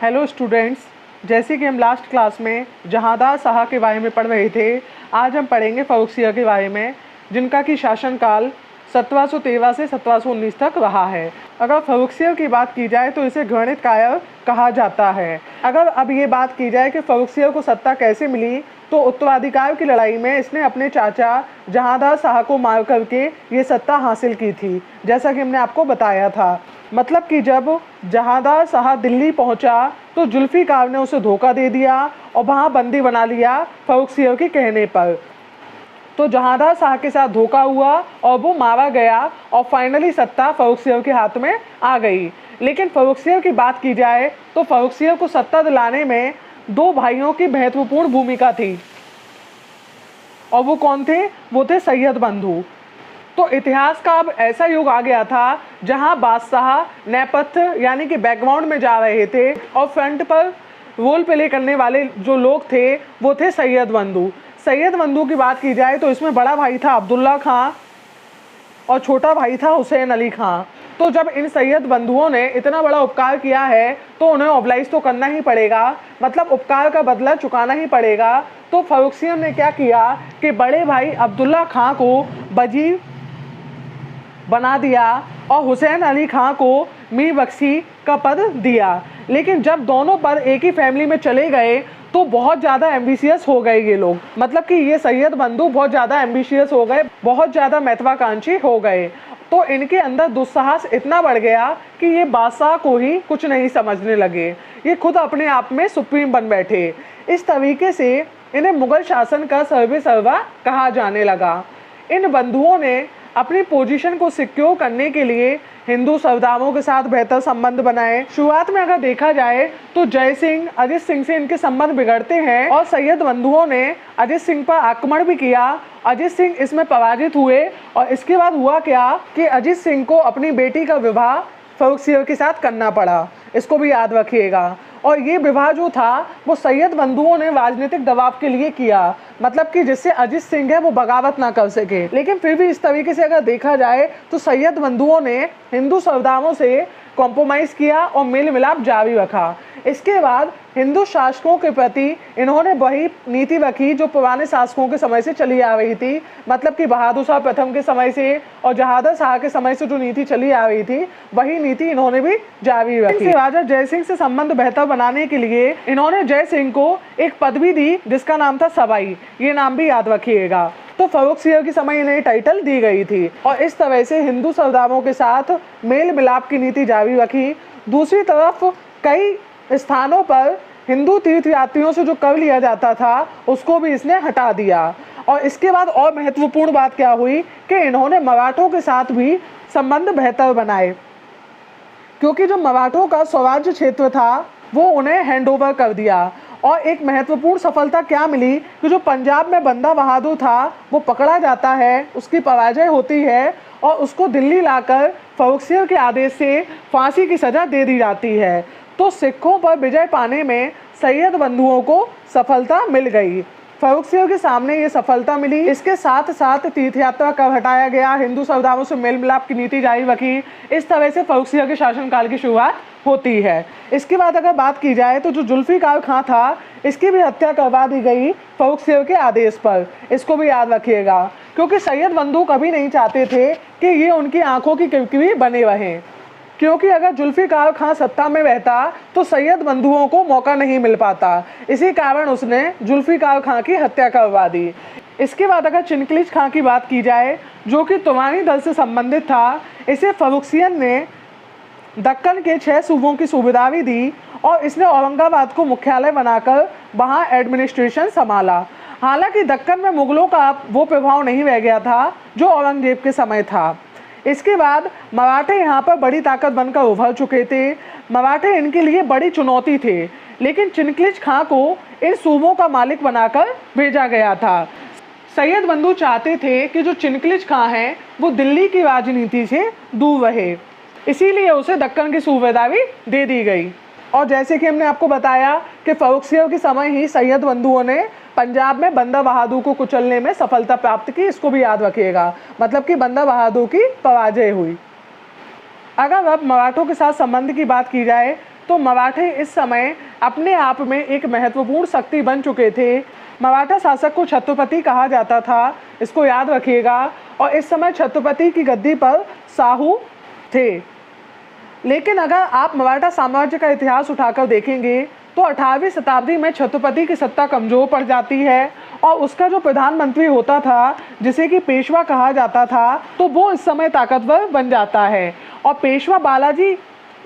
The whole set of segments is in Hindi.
हेलो स्टूडेंट्स, जैसे कि हम लास्ट क्लास में जहांदार शाह के बारे में पढ़ रहे थे, आज हम पढ़ेंगे फर्रुखसियर के बारे में, जिनका कि शासनकाल 1713 से 1719 तक रहा है। अगर फर्रुखसियर की बात की जाए तो इसे घृणित कायर कहा जाता है। अगर अब ये बात की जाए कि फर्रुखसियर को सत्ता कैसे मिली, तो उत्तराधिकार की लड़ाई में इसने अपने चाचा जहांदार शाह को मार करके ये सत्ता हासिल की थी, जैसा कि हमने आपको बताया था। मतलब कि जब जहांदार शाह दिल्ली पहुंचा तो जुल्फिकार ने उसे धोखा दे दिया और वहां बंदी बना लिया फर्रुखसियर के कहने पर। तो जहांदार शाह के साथ धोखा हुआ और वो मारा गया और फाइनली सत्ता फर्रुखसियर के हाथ में आ गई। लेकिन फर्रुखसियर की बात की जाए तो फर्रुखसियर को सत्ता दिलाने में दो भाइयों की महत्वपूर्ण भूमिका थी, और वो कौन थे? वो थे सैयद बंधु। तो इतिहास का अब ऐसा युग आ गया था जहां बादशाह नेपथ्य यानी कि बैकग्राउंड में जा रहे थे और फ्रंट पर रोल प्ले करने वाले जो लोग थे वो थे सैयद बंधु। सैयद बंधु की बात की जाए तो इसमें बड़ा भाई था अब्दुल्ला खां और छोटा भाई था हुसैन अली खां। तो जब इन सैयद बंधुओं ने इतना बड़ा उपकार किया है तो उन्हें ऑब्लाइज तो करना ही पड़ेगा, मतलब उपकार का बदला चुकाना ही पड़ेगा। तो फर्रुखसियर ने क्या किया कि बड़े भाई अब्दुल्ला खां को वजीर बना दिया और हुसैन अली खां को मीर बख्शी का पद दिया। लेकिन जब दोनों पद एक ही फैमिली में चले गए तो बहुत ज़्यादा एम्बिशियस हो गए ये लोग, मतलब कि ये सैयद बंधु बहुत ज़्यादा एम्बिशियस हो गए, बहुत ज़्यादा महत्वाकांक्षी हो गए। तो इनके अंदर दुस्साहस इतना बढ़ गया कि ये बादशाह को ही कुछ नहीं समझने लगे, ये खुद अपने आप में सुप्रीम बन बैठे। इस तरीके से इन्हें मुगल शासन का सर्वे सर्वा कहा जाने लगा। इन बंधुओं ने अपनी पोजीशन को सिक्योर करने के लिए हिंदू सरदारों के साथ बेहतर संबंध बनाए। शुरुआत में अगर देखा जाए तो जय सिंह, अजीत सिंह से इनके संबंध बिगड़ते हैं और सैयद बंधुओं ने अजीत सिंह पर आक्रमण भी किया। अजीत सिंह इसमें पराजित हुए और इसके बाद हुआ क्या कि अजीत सिंह को अपनी बेटी का विवाह फर्रुखसियर के साथ करना पड़ा, इसको भी याद रखिएगा। और ये विवाह जो था वो सैयद बंधुओं ने राजनीतिक दबाव के लिए किया, मतलब कि जिससे अजीत सिंह है वो बगावत ना कर सके। लेकिन फिर भी इस तरीके से अगर देखा जाए तो सैयद बंधुओं ने हिंदू सरदारों से कॉम्प्रोमाइज़ किया और मेल मिलाप जारी रखा। इसके बाद हिंदू शासकों के प्रति इन्होंने वही नीति रखी जो पुराने शासकों के समय से चली आ रही थी, मतलब कि बहादुर शाह प्रथम के समय से और जहांदार शाह के समय से जो नीति चली आ रही थी वही नीति इन्होंने भी जारी रखी। राजा जय सिंह से संबंध बेहतर बनाने के लिए इन्होंने जय सिंह को एक पदवी दी जिसका नाम था सवाई, ये नाम भी याद रखिएगा। तो फर्रुखसियर के समय इन्हें टाइटल दी गई थी और इस तरह से हिंदू सरदारों के साथ मेल मिलाप की नीति जारी रखी। दूसरी तरफ कई स्थानों पर हिंदू तीर्थयात्रियों से जो कर लिया जाता था उसको भी इसने हटा दिया। और इसके बाद और महत्वपूर्ण बात क्या हुई कि इन्होंने मराठों के साथ भी संबंध बेहतर बनाए, क्योंकि जो मराठों का स्वराज्य क्षेत्र था वो उन्हें हैंडओवर कर दिया। और एक महत्वपूर्ण सफलता क्या मिली कि जो पंजाब में बंदा बहादुर था वो पकड़ा जाता है, उसकी पराजय होती है और उसको दिल्ली लाकर फर्रुखसियर के आदेश से फांसी की सज़ा दे दी जाती है। तो सिखों पर विजय पाने में सैयद बंधुओं को सफलता मिल गई। फर्रुखसियर के सामने ये सफलता मिली। इसके साथ साथ तीर्थ यात्रा कर हटाया गया, हिंदू सरदारों से मेल मिलाप की नीति जारी रखी। इस तरह से फर्रुखसियर के शासनकाल की शुरुआत होती है। इसके बाद अगर बात की जाए तो जो जुल्फिकार खां था इसकी भी हत्या करवा दी गई फर्रुखसियर के आदेश पर, इसको भी याद रखिएगा, क्योंकि सैयद बंधु कभी नहीं चाहते थे कि ये उनकी आंखों की किरकिरी बने रहें, क्योंकि अगर जुल्फिकार खां सत्ता में रहता तो सैयद बंधुओं को मौका नहीं मिल पाता। इसी कारण उसने जुल्फिकार खां की हत्या करवा दी। इसके बाद अगर चिनकलिज खां की बात की जाए जो कि तुर्कानी दल से संबंधित था, इसे फर्रुखसियर ने दक्कन के 6 सूबों की सूबेदारी दी और इसने औरंगाबाद को मुख्यालय बनाकर वहाँ एडमिनिस्ट्रेशन संभाला। हालांकि दक्कन में मुगलों का वो प्रभाव नहीं रह गया था जो औरंगजेब के समय था। इसके बाद मराठे यहाँ पर बड़ी ताकत बनकर उभर चुके थे। मराठे इनके लिए बड़ी चुनौती थे, लेकिन चिनकलिज खां को इन सूबों का मालिक बनाकर भेजा गया था। सैयद बंधु चाहते थे कि जो चिनकलिज खां है वो दिल्ली की राजनीति से दूर रहे, इसीलिए उसे दक्कन की सूबेदारी दे दी गई। और जैसे कि हमने आपको बताया कि फर्रुखसियर के समय ही सैयद बंधुओं ने पंजाब में बंदा बहादुर को कुचलने में सफलता प्राप्त की, इसको भी याद रखिएगा, मतलब कि बंदा बहादुर की पराजय हुई। अगर अब मराठों के साथ संबंध की बात की जाए तो तो मराठे इस समय अपने आप में एक महत्वपूर्ण शक्ति बन चुके थे। मराठा शासक को छत्रपति कहा जाता था, इसको याद रखिएगा। और इस समय छत्रपति की गद्दी पर शाहू थे। लेकिन अगर आप मराठा साम्राज्य का इतिहास उठाकर देखेंगे तो 18वीं शताब्दी में छत्रपति की सत्ता कमजोर पड़ जाती है और उसका जो प्रधानमंत्री होता था, जिसे कि पेशवा कहा जाता था, तो वो इस समय ताकतवर बन जाता है और पेशवा बालाजी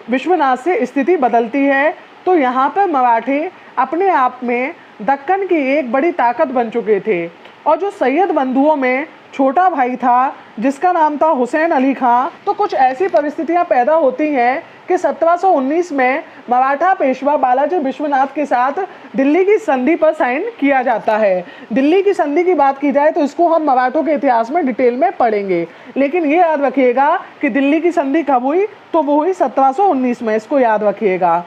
विश्वनाथ से स्थिति बदलती है। तो यहाँ पर मराठे अपने आप में दक्कन की एक बड़ी ताकत बन चुके थे। और जो सैयद बंधुओं में छोटा भाई था जिसका नाम था हुसैन अली खां, तो कुछ ऐसी परिस्थितियां पैदा होती हैं कि 1719 में मराठा पेशवा बालाजी विश्वनाथ के साथ दिल्ली की संधि पर साइन किया जाता है। दिल्ली की संधि की बात की जाए तो इसको हम मराठों के इतिहास में डिटेल में पढ़ेंगे, लेकिन ये याद रखिएगा कि दिल्ली की संधि कब हुई, तो वो हुई 1719 में, इसको याद रखिएगा।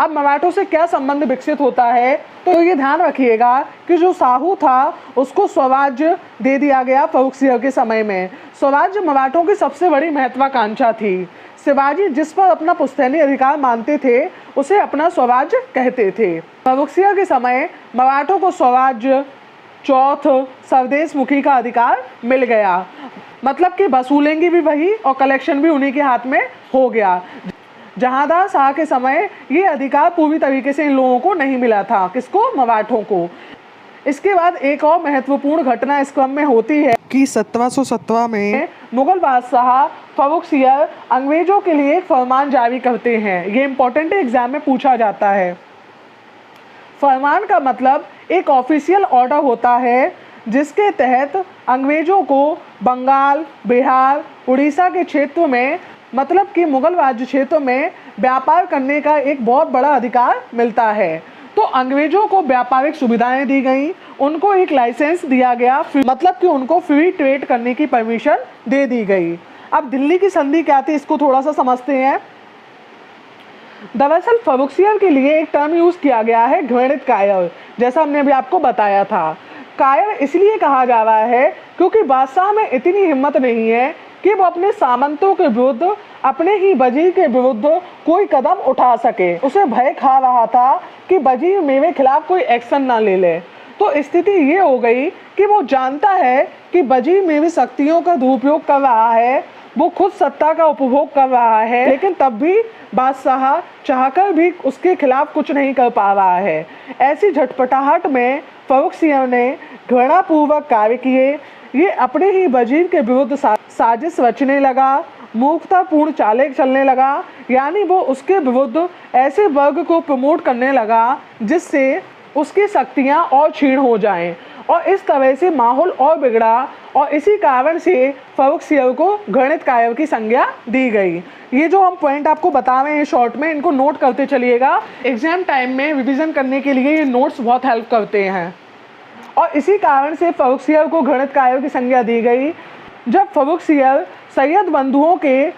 अब मराठों से क्या संबंध विकसित होता है, तो ये ध्यान रखिएगा कि जो शाहू था उसको स्वराज्य दे दिया गया फर्रुख सिंह के समय में। स्वराज्य मराठों की सबसे बड़ी महत्वाकांक्षा थी। शिवाजी जिस पर अपना पुश्तैनी अधिकार मानते थे उसे अपना स्वराज्य कहते थे। फर्रुख सिंह के समय मराठों को स्वराज्य, चौथ, स्वदेश मुखी का अधिकार मिल गया, मतलब कि वसूलेंगे भी वही और कलेक्शन भी उन्हीं के हाथ में हो गया। जहांदार शाह के समय ये अधिकार पूरी तरीके से इन लोगों को नहीं मिला था, किसको, मराठों को। इसके बाद एक और महत्वपूर्ण घटना इस क्रम में होती है कि 1717 में मुगल बादशाह फर्रुख सिंह अंग्रेजों के लिए एक फरमान जारी करते हैं। ये इंपॉर्टेंट एग्जाम में पूछा जाता है। फरमान का मतलब एक ऑफिशियल ऑर्डर होता है जिसके तहत अंग्रेजों को बंगाल, बिहार, उड़ीसा के क्षेत्र में, मतलब कि मुगल राज्य क्षेत्र में व्यापार करने का एक बहुत बड़ा अधिकार मिलता है। तो अंग्रेजों को व्यापारिक सुविधाएं दी गई, उनको एक लाइसेंस दिया गया, मतलब कि उनको फ्री ट्रेड करने की परमिशन दे दी गई। अब दिल्ली की संधि क्या थी, इसको थोड़ा सा समझते हैं। दरअसल फर्रुख सिंह के लिए एक टर्म यूज किया गया है, घृणित कायर, जैसा हमने अभी आपको बताया था। कायर इसलिए कहा जा रहा है क्योंकि बादशाह में इतनी हिम्मत नहीं है कि वो अपने सामंतों के विरुद्ध, अपने ही वजीर के विरुद्ध कोई कदम उठा सके। उसे भय खा रहा था कि वजीर मेरे खिलाफ कोई एक्शन ना ले ले। तो स्थिति ये हो गई कि वो जानता है कि वजीर मेरी शक्तियों का दुरुपयोग कर रहा है, वो खुद सत्ता का उपभोग कर रहा है, लेकिन तब भी बादशाह चाहकर भी उसके खिलाफ कुछ नहीं कर पा रहा है। ऐसी झटपटाहट में फर्रुख सिंह ने घृणापूर्वक कार्य किए। ये अपने ही वजीर के विरुद्ध साजिश रचने लगा, मूर्खतापूर्ण चालें चलने लगा, यानी वो उसके विरुद्ध ऐसे वर्ग को प्रमोट करने लगा जिससे उसकी शक्तियां और क्षीण हो जाएं। और इस तरह से माहौल और बिगड़ा और इसी कारण से फर्रुख सिंह को घृणित कायर की संज्ञा दी गई। ये जो हम पॉइंट आपको बता रहे हैं शॉर्ट में, इनको नोट करते चलिएगा। एग्जाम टाइम में रिवीजन करने के लिए ये नोट्स बहुत हेल्प करते हैं। और इसी कारण से फर्रुख सिंह को घृणित कायर की संज्ञा दी गई। जब फर्रुख सिंह सैयद बंधुओं के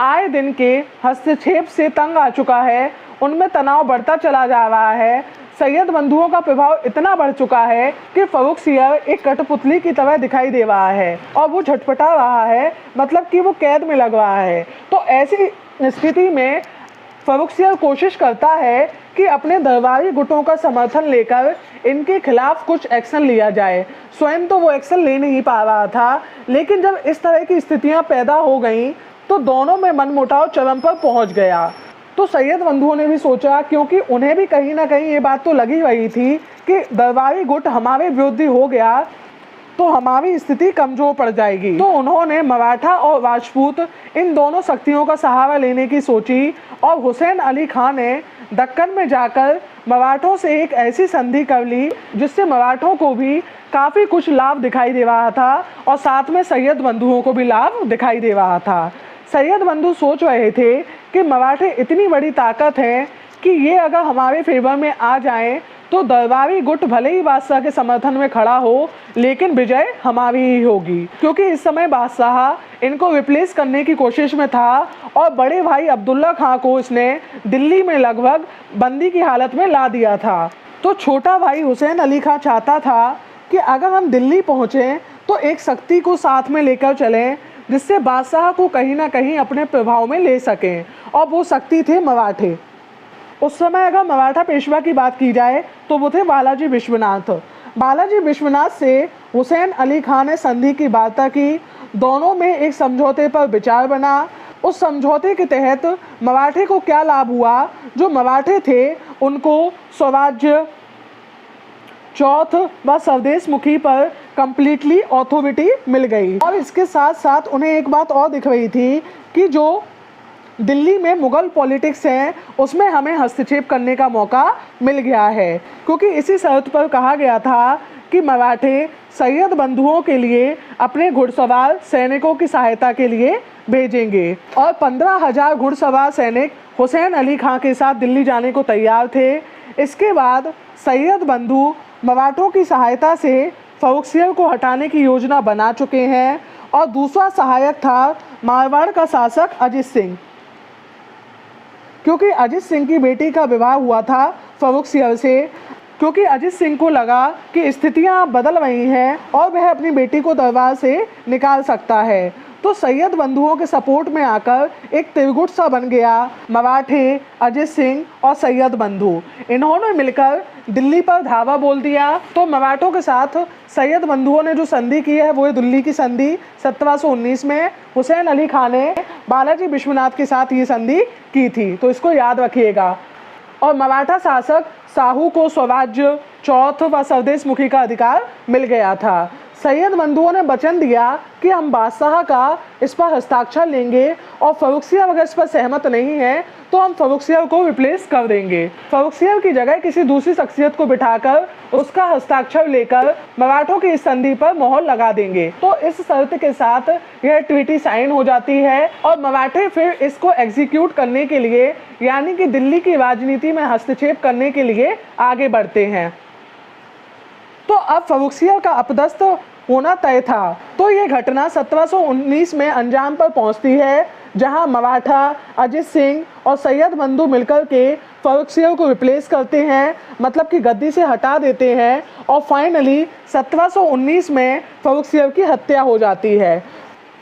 आए दिन के हस्तक्षेप से तंग आ चुका है, उनमें तनाव बढ़ता चला जा रहा है, सैयद बंधुओं का प्रभाव इतना बढ़ चुका है कि फर्रुख सिंह एक कठपुतली की तरह दिखाई दे रहा है और वो झटपटा रहा है, मतलब कि वो कैद में लग रहा है। तो ऐसी स्थिति में फर्रुख सिंह कोशिश करता है कि अपने दरबारी गुटों का समर्थन लेकर इनके खिलाफ कुछ एक्शन लिया जाए। स्वयं तो वो एक्शन ले नहीं पा रहा था, लेकिन जब इस तरह की स्थितियां पैदा हो गईं तो दोनों में मनमुटाव चरम पर पहुंच गया। तो सैयद बंधुओं ने भी सोचा, क्योंकि उन्हें भी कहीं ना कहीं ये बात तो लगी रही थी कि दरबारी गुट हमारे विरोधी हो गया तो हमारी स्थिति कमजोर पड़ जाएगी। तो उन्होंने मराठा और राजपूत इन दोनों शक्तियों का सहारा लेने की सोची और हुसैन अली खां ने दक्कन में जाकर मराठों से एक ऐसी संधि कर ली जिससे मराठों को भी काफ़ी कुछ लाभ दिखाई दे रहा था और साथ में सैयद बंधुओं को भी लाभ दिखाई दे रहा था। सैयद बंधु सोच रहे थे कि मराठे इतनी बड़ी ताकत है कि ये अगर हमारे फेवर में आ जाएं तो दरबारी गुट भले ही बादशाह के समर्थन में खड़ा हो, लेकिन विजय हमारी ही होगी, क्योंकि इस समय बादशाह इनको रिप्लेस करने की कोशिश में था और बड़े भाई अब्दुल्ला खां को इसने दिल्ली में लगभग बंदी की हालत में ला दिया था। तो छोटा भाई हुसैन अली खां चाहता था कि अगर हम दिल्ली पहुँचें तो एक शक्ति को साथ में लेकर चलें जिससे बादशाह को कहीं ना कहीं अपने प्रभाव में ले सकें, और वो शक्ति थे मराठे। उस समय अगर मराठा पेशवा की बात की जाए तो वो थे बालाजी विश्वनाथ। बालाजी विश्वनाथ से हुसैन अली खान ने संधि की वार्ता की, दोनों में एक समझौते पर विचार बना। उस समझौते के तहत मराठे को क्या लाभ हुआ, जो मराठे थे उनको स्वराज्य, चौथ व स्वदेश मुखी पर कंप्लीटली अथॉरिटी मिल गई। और इसके साथ साथ उन्हें एक बात और दिख रही थी कि जो दिल्ली में मुगल पॉलिटिक्स है उसमें हमें हस्तक्षेप करने का मौका मिल गया है, क्योंकि इसी शर्त पर कहा गया था कि मराठे सैयद बंधुओं के लिए अपने घुड़सवार सैनिकों की सहायता के लिए भेजेंगे। और 15,000 घुड़सवार सैनिक हुसैन अली खां के साथ दिल्ली जाने को तैयार थे। इसके बाद सैयद बंधु मराठों की सहायता से फर्रुखसियर को हटाने की योजना बना चुके हैं। और दूसरा सहायक था मारवाड़ का शासक अजित सिंह, क्योंकि अजित सिंह की बेटी का विवाह हुआ था फर्रुखसियर से। क्योंकि अजित सिंह को लगा कि स्थितियां बदल रही हैं और वह अपनी बेटी को दरबार से निकाल सकता है, तो सैयद बंधुओं के सपोर्ट में आकर एक त्रिगुट सा बन गया, मराठे, अजित सिंह और सैयद बंधु। इन्होंने मिलकर दिल्ली पर धावा बोल दिया। तो मराठों के साथ सैयद बंधुओं ने जो संधि की है वो है दिल्ली की संधि 1719 में। हुसैन अली खान ने बालाजी विश्वनाथ के साथ ये संधि की थी, तो इसको याद रखिएगा। और मराठा शासक साहू को स्वराज्य, चौथ व स्वदेश मुखी का अधिकार मिल गया था। सैयद बंधुओं ने वचन दिया कि हम बादशाह का इस पर हस्ताक्षर लेंगे और फर्रुखसियर अगर इस पर सहमत नहीं है तो हम फर्रुखसियर को रिप्लेस कर देंगे। फर्रुखसियर की जगह किसी दूसरी शख्सियत को बिठाकर उसका हस्ताक्षर लेकर मराठों की इस संधि पर मोहर लगा देंगे। तो इस शर्त के साथ यह ट्रीटी साइन हो जाती है और मराठे फिर इसको एग्जीक्यूट करने के लिए, यानी कि दिल्ली की राजनीति में हस्तक्षेप करने के लिए आगे बढ़ते हैं। तो अब फर्रुखसियर का अपदस्थ होना तय था। तो ये घटना 1719 में अंजाम पर पहुंचती है, जहां मराठा, अजित सिंह और सैयद बंधु मिलकर के फर्रुखसियर को रिप्लेस करते हैं, मतलब कि गद्दी से हटा देते हैं। और फाइनली 1719 में फर्रुखसियर की हत्या हो जाती है।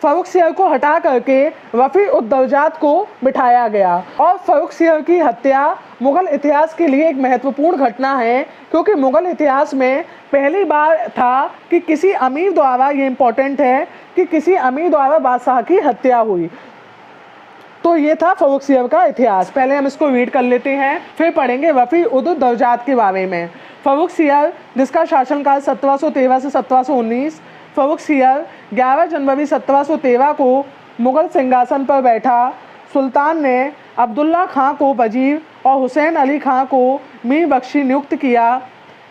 फर्रुखसियर को हटा करके रफ़ी-उद-दरजात को बिठाया गया। और फर्रुखसियर की हत्या मुग़ल इतिहास के लिए एक महत्वपूर्ण घटना है, क्योंकि मुग़ल इतिहास में पहली बार था कि किसी अमीर द्वारा, ये इम्पोर्टेंट है, कि किसी अमीर द्वारा बादशाह की हत्या हुई। तो ये था फर्रुखसियर का इतिहास। पहले हम इसको रीड कर लेते हैं, फिर पढ़ेंगे रफ़ी-उद-दरजात के बारे में। फर्रुखसियर, जिसका शासनकाल 1713 से 1719। फर्रुखसियर 11 जनवरी 1713 को मुग़ल सिंहासन पर बैठा। सुल्तान ने अब्दुल्ला खां को वजीर और हुसैन अली खां को मीर बख्शी नियुक्त किया।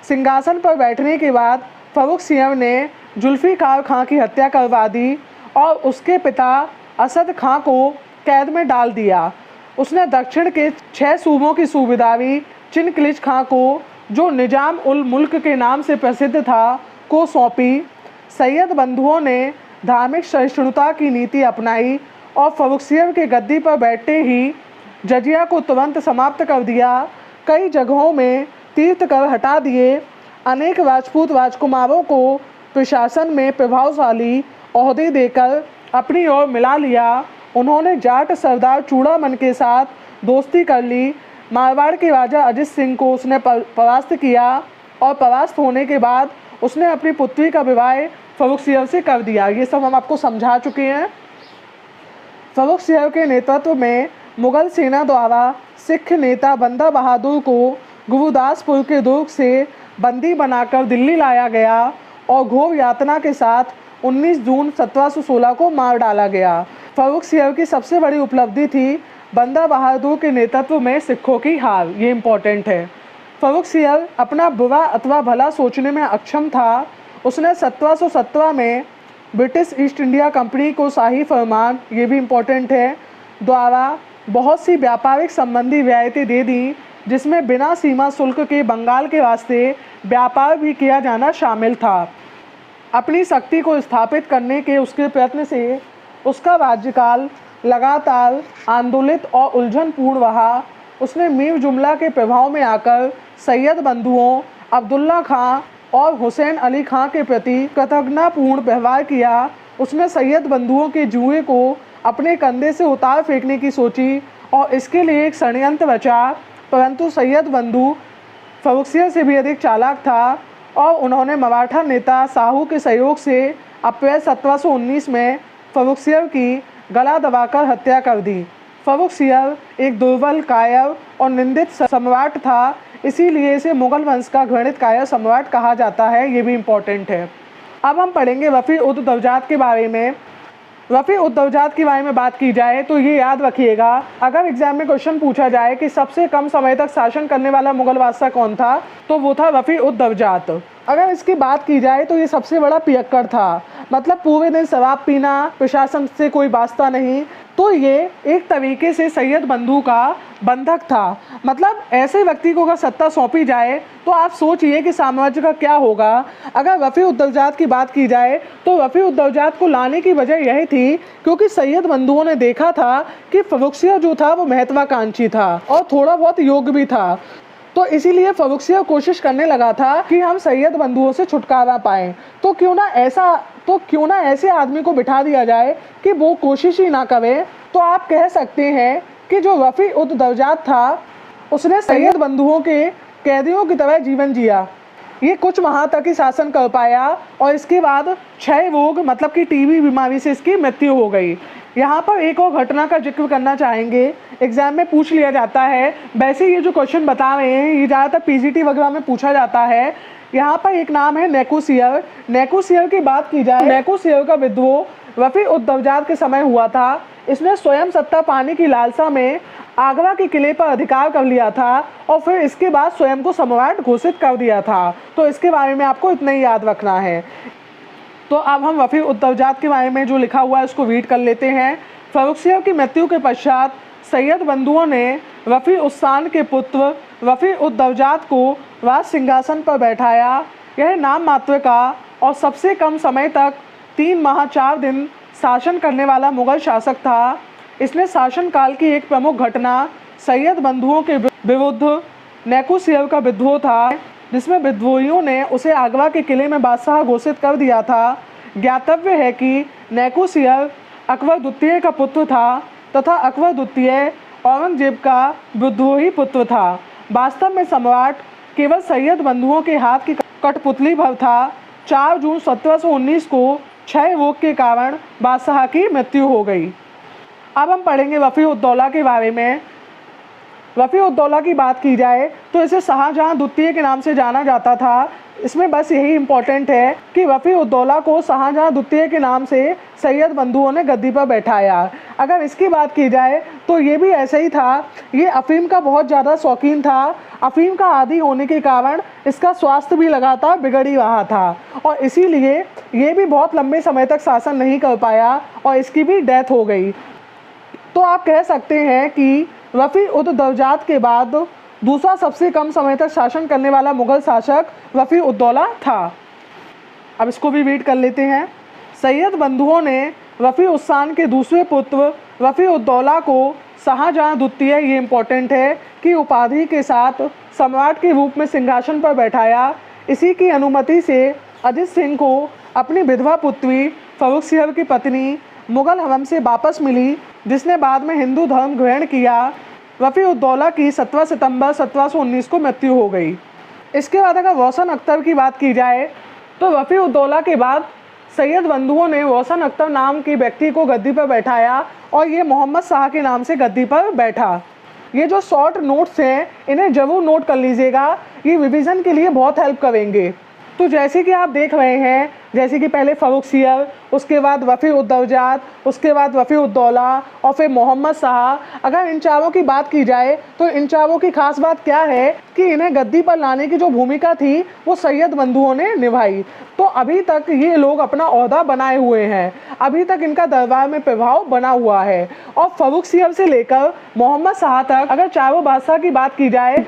सिंहासन पर बैठने के बाद फर्रुखसियर ने जुल्फ़िकार खां की हत्या करवा दी और उसके पिता असद खां को कैद में डाल दिया। उसने दक्षिण के 6 सूबों की सूबेदारी चिनकिलिच खां को, जो निजाम उल मुल्क के नाम से प्रसिद्ध था, को सौंपी। सैयद बंधुओं ने धार्मिक सहिष्णुता की नीति अपनाई और फर्रुखसियर के गद्दी पर बैठते ही जजिया को तुरंत समाप्त कर दिया। कई जगहों में तीर्थ कर हटा दिए। अनेक राजपूत राजकुमारों को प्रशासन में प्रभावशाली ओहदे देकर अपनी ओर मिला लिया। उन्होंने जाट सरदार चूड़ामन के साथ दोस्ती कर ली। मारवाड़ के राजा अजित सिंह को उसने परास्त किया और परास्त होने के बाद उसने अपनी पुत्री का विवाह फर्रुखसियर से कर दिया। ये सब हम आपको समझा चुके हैं। फर्रुखसियर के नेतृत्व में मुग़ल सेना द्वारा सिख नेता बंदा बहादुर को गुरुदासपुर के दुर्ग से बंदी बनाकर दिल्ली लाया गया और घोर यातना के साथ 19 जून 1716 को मार डाला गया। फर्रुखसियर की सबसे बड़ी उपलब्धि थी बंदा बहादुर के नेतृत्व में सिखों की हार। ये इम्पोर्टेंट है। फर्रुखसियर अपना बुरा अथवा भला सोचने में अक्षम था। उसने 1717 में ब्रिटिश ईस्ट इंडिया कंपनी को शाही फरमान, ये भी इम्पोर्टेंट है, द्वारा बहुत सी व्यापारिक संबंधी रियायतें दे दी, जिसमें बिना सीमा शुल्क के बंगाल के वास्ते व्यापार भी किया जाना शामिल था। अपनी शक्ति को स्थापित करने के उसके प्रयत्न से उसका राज्यकाल लगातार आंदोलित और उलझनपूर्ण रहा। उसने मीर जुमला के प्रभाव में आकर सैयद बंधुओं, अब्दुल्ला खां और हुसैन अली खां के प्रति कृतज्ञतापूर्ण व्यवहार किया। उसने सैयद बंधुओं के जुए को अपने कंधे से उतार फेंकने की सोची और इसके लिए एक षड्यंत्र रचा। परंतु सैयद बंधु फर्रुखसियर से भी अधिक चालाक था और उन्होंने मराठा नेता साहू के सहयोग से अप्रैल 1719 में फर्रुखसियर की गला दबाकर हत्या कर दी। फर्रुखसियर एक दुर्बल, कायर और निंदित सम्राट था, इसीलिए इसे मुगल वंश का घृणित कायर सम्राट कहा जाता है। ये भी इम्पोर्टेंट है। अब हम पढ़ेंगे रफ़ी-उद-दौजात के बारे में। रफ़ी-उद-दौजात के बारे में बात की जाए तो ये याद रखिएगा, अगर एग्जाम में क्वेश्चन पूछा जाए कि सबसे कम समय तक शासन करने वाला मुगल बादशाह कौन था, तो वो था रफ़ी-उद-दौजात। अगर इसकी बात की जाए तो ये सबसे बड़ा पियक्कड़ था, मतलब पूरे दिन शराब पीना, प्रशासन से कोई वास्ता नहीं। तो ये एक तरीके से सैयद बंधु का बंधक था। मतलब ऐसे व्यक्ति को अगर सत्ता सौंपी जाए तो आप सोचिए कि साम्राज्य का क्या होगा। अगर रफ़ी-उद-दौजात की बात की जाए तो रफ़ी-उद-दौजात को लाने की वजह यही थी क्योंकि सैयद बंधुओं ने देखा था कि फर्रुखसियर जो था वो महत्वाकांक्षी था और थोड़ा बहुत योग्य भी था। तो इसीलिए फर्रुखसियर कोशिश करने लगा था कि हम सैयद बंधुओं से छुटकारा पाएं। तो क्यों ना ऐसे आदमी को बिठा दिया जाए कि वो कोशिश ही ना करे। तो आप कह सकते हैं कि जो रफ़ी-उद-दौजात था उसने सैयद बंधुओं के कैदियों की तरह जीवन जिया। ये कुछ माह तक ही शासन कर पाया और इसके बाद क्षय रोग मतलब कि टीबी बीमारी से इसकी मृत्यु हो गई। यहाँ पर एक और घटना का जिक्र करना चाहेंगे, एग्जाम में पूछ लिया जाता है। वैसे ये जो क्वेश्चन बता रहे हैं ये ज़्यादातर पीजीटी वगैरह में पूछा जाता है। यहाँ पर एक नाम है नेकुसियर। नेकुसियर की बात की जाए, नेकुसियर का विद्रोह रफ़ी-उद-दौजात के समय हुआ था। इसने स्वयं सत्ता पाने की लालसा में आगरा के किले पर अधिकार कर लिया था और फिर इसके बाद स्वयं को सम्राट घोषित कर दिया था। तो इसके बारे में आपको इतना ही याद रखना है। तो अब हम रफ़ी-उद-दौजात के बारे में जो लिखा हुआ है उसको रीड कर लेते हैं। फर्रुखसियर की मृत्यु के पश्चात सैयद बंधुओं ने रफ़ी-उद-दौला के पुत्र रफ़ी-उद-दौजात को राज सिंहासन पर बैठाया। यह नाम मात्र का और सबसे कम समय तक 3 माह 4 दिन शासन करने वाला मुगल शासक था। इसने शासनकाल की एक प्रमुख घटना सैयद बंधुओं के विरुद्ध नेकुसियर का विद्रोह था, जिसमें विद्रोहियों ने उसे आगरा के किले में बादशाह घोषित कर दिया था। ज्ञातव्य है कि नेकुसियर अकबर द्वितीय का पुत्र था तथा अकबर द्वितीय औरंगजेब का विद्रोही पुत्र था। वास्तव में सम्राट केवल सैयद बंधुओं के हाथ की कठपुतली भर था। 4 जून 1719 को क्षय रोग के कारण बादशाह की मृत्यु हो गई। अब हम पढ़ेंगे रफ़ी-उद-दौला के बारे में। रफ़ी-उद-दौला की बात की जाए तो इसे शाहजहां द्वितीय के नाम से जाना जाता था। इसमें बस यही इम्पोर्टेंट है कि रफ़ी-उद-दौला को शाहजहां द्वितीय के नाम से सैयद बंधुओं ने गद्दी पर बैठाया। अगर इसकी बात की जाए तो ये भी ऐसे ही था। ये अफ़ीम का बहुत ज़्यादा शौकीन था। अफ़ीम का आदी होने के कारण इसका स्वास्थ्य भी लगातार बिगड़ ही रहा था और इसीलिए ये भी बहुत लंबे समय तक शासन नहीं कर पाया और इसकी भी डेथ हो गई। तो आप कह सकते हैं कि रफ़ी-उद-दौजात के बाद दूसरा सबसे कम समय तक शासन करने वाला मुगल शासक रफ़ी-उद-दौला था। अब इसको भी रीड कर लेते हैं। सैयद बंधुओं ने रफ़ी-उद-दौला के दूसरे पुत्र रफ़ी-उद-दौला को शाहजहां द्वितीय, ये इम्पोर्टेंट है, की उपाधि के साथ सम्राट के रूप में सिंहासन पर बैठाया। इसी की अनुमति से अजित सिंह को अपनी विधवा पुत्री फर्रुखसियर की पत्नी मुगल हरम से वापस मिली, जिसने बाद में हिंदू धर्म ग्रहण किया। रफ़ी-उद-दौला की 17 सितंबर 1719 को मृत्यु हो गई। इसके बाद अगर रोशन अख्तर की बात की जाए तो रफ़ी-उद-दौला के बाद सैयद बंधुओं ने रोशन अख्तर नाम के व्यक्ति को गद्दी पर बैठाया और ये मोहम्मद शाह के नाम से गद्दी पर बैठा। ये जो शॉर्ट नोट्स हैं इन्हें ज़रूर नोट कर लीजिएगा, ये रिवीजन के लिए बहुत हेल्प करेंगे। तो जैसे कि आप देख रहे हैं, जैसे कि पहले फर्रुखसियर, उसके बाद रफ़ी-उद-दौजात, उसके बाद रफ़ी-उद-दौला और फिर मोहम्मद शाह। अगर इन चारों की बात की जाए तो इन चारों की खास बात क्या है कि इन्हें गद्दी पर लाने की जो भूमिका थी वो सैयद बंधुओं ने निभाई। तो अभी तक ये लोग अपना ओहदा बनाए हुए हैं, अभी तक इनका दरबार में प्रभाव बना हुआ है। और फर्रुखसियर से लेकर मोहम्मद शाह तक अगर चारों बादशाह की बात की जाए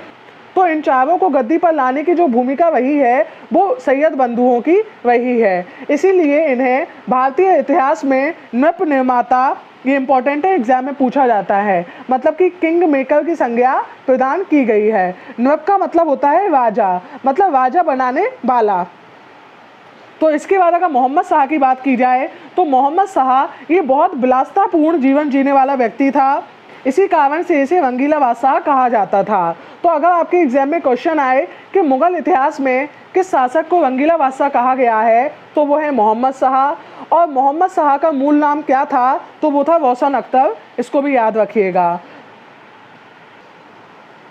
तो इन चारों को गद्दी पर लाने की जो भूमिका रही है वो सैयद बंधुओं की रही है। इसीलिए इन्हें भारतीय इतिहास में नृप निर्माता, ये इम्पोर्टेंट है, एग्जाम में पूछा जाता है, मतलब कि किंग मेकर की संज्ञा प्रदान की गई है। नृप का मतलब होता है राजा, मतलब राजा बनाने वाला। तो इसके बाद अगर मोहम्मद शाह की बात की जाए तो मोहम्मद शाह ये बहुत विलासितापूर्ण जीवन जीने वाला व्यक्ति था। इसी कारण से इसे रंगीला बादशाह कहा जाता था। तो अगर आपके एग्जाम में क्वेश्चन आए कि मुगल इतिहास में किस शासक को रंगीला बादशाह कहा गया है, तो वो है मोहम्मद शाह। और मोहम्मद शाह का मूल नाम क्या था, तो वो था रोशन अख्तर। इसको भी याद रखिएगा।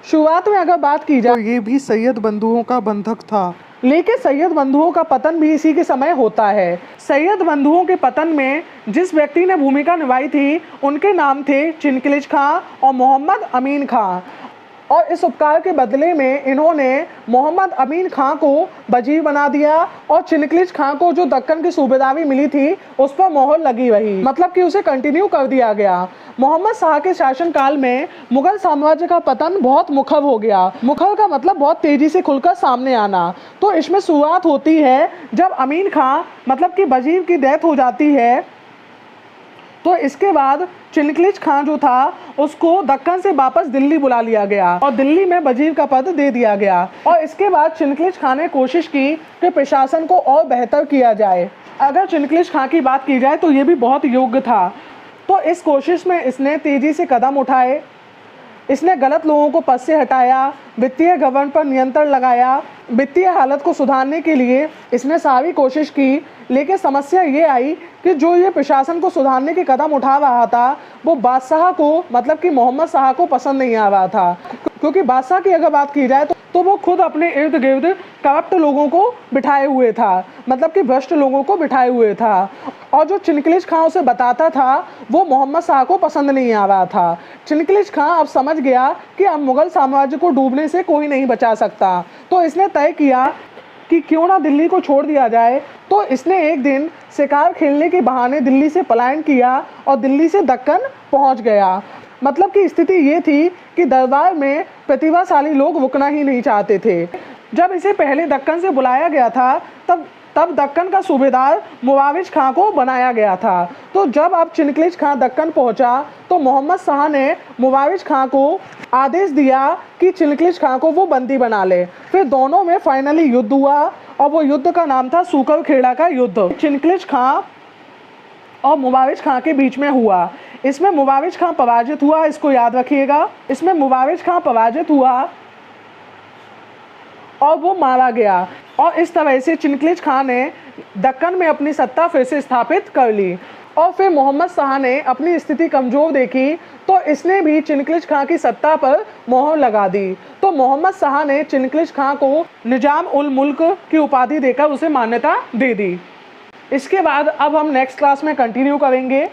शुरुआत में अगर बात की जाए तो ये भी सैयद बंधुओं का बंधक था, लेकिन सैयद बंधुओं का पतन भी इसी के समय होता है। सैयद बंधुओं के पतन में जिस व्यक्ति ने भूमिका निभाई थी उनके नाम थे चिनकिलिच खां और मोहम्मद अमीन खां। और इस उपकार के बदले में इन्होंने मोहम्मद अमीन खां को वजीर बना दिया और चिनकिलिच खां को जो दक्कन की सूबेदारी मिली थी उस पर मोहर लगी रही, मतलब कि उसे कंटिन्यू कर दिया गया। मोहम्मद शाह के शासनकाल में मुगल साम्राज्य का पतन बहुत मुखर हो गया। मुखर का मतलब बहुत तेजी से खुलकर सामने आना। तो इसमें शुरुआत होती है जब अमीन खां मतलब कि वजीर की डेथ हो जाती है। तो इसके बाद चिनकिलिच खां जो था उसको दक्कन से वापस दिल्ली बुला लिया गया और दिल्ली में वजीर का पद दे दिया गया। और इसके बाद चिनकिलिच खां ने कोशिश की कि प्रशासन को और बेहतर किया जाए। अगर चिनकिलिच खां की बात की जाए तो ये भी बहुत योग्य था। तो इस कोशिश में इसने तेजी से कदम उठाए। इसने गलत लोगों को पद से हटाया, वित्तीय गबन पर नियंत्रण लगाया। वित्तीय हालत को सुधारने के लिए इसने सारी कोशिश की, लेकिन समस्या ये आई कि जो ये प्रशासन को सुधारने के कदम उठा रहा था वो बादशाह को मतलब कि मोहम्मद शाह को पसंद नहीं आ रहा था। क्योंकि बादशाह की अगर बात की जाए तो वो खुद अपने इर्द गिर्द करप्ट लोगों को बिठाए हुए था, मतलब कि भ्रष्ट लोगों को बिठाए हुए था। और जो चिनकिलिच खां उसे बताता था वो मोहम्मद शाह को पसंद नहीं आ रहा था। चिनकिलिच खां अब समझ गया कि अब मुगल साम्राज्य को डूबने से कोई नहीं बचा सकता। तो इसने तय किया कि क्यों ना दिल्ली को छोड़ दिया जाए। तो इसने एक दिन शिकार खेलने के बहाने दिल्ली से पलायन किया और दिल्ली से दक्कन पहुंच गया। मतलब कि स्थिति ये थी कि दरबार में प्रतिभाशाली लोग रुकना ही नहीं चाहते थे। जब इसे पहले दक्कन से बुलाया गया था तब दक्कन का सूबेदार मुवाविज खां को बनाया गया था। तो जब अब चिनकिलिच खां दक्कन पहुंचा तो मोहम्मद शाह ने मुवाविज खां को आदेश दिया कि चिनकिलिच खां को वो बंदी बना ले। फिर दोनों में फाइनली युद्ध हुआ और वो युद्ध का नाम था सूकर खेड़ा का युद्ध। चिनकिलिच खां और मुवाविज खां के बीच में हुआ। इसमें मुवाविज खां पराजित हुआ, इसको याद रखिएगा। इसमें मुवाविज खां पराजित हुआ और वो मारा गया। और इस तरह से चिनकिलिच खां ने दक्कन में अपनी सत्ता फिर से स्थापित कर ली। और फिर मोहम्मद शाह ने अपनी स्थिति कमज़ोर देखी तो इसने भी चिनकिलिच खां की सत्ता पर मोहर लगा दी। तो मोहम्मद शाह ने चिनकिलिच खां को निजाम उल मुल्क की उपाधि देकर उसे मान्यता दे दी। इसके बाद अब हम नेक्स्ट क्लास में कंटिन्यू करेंगे।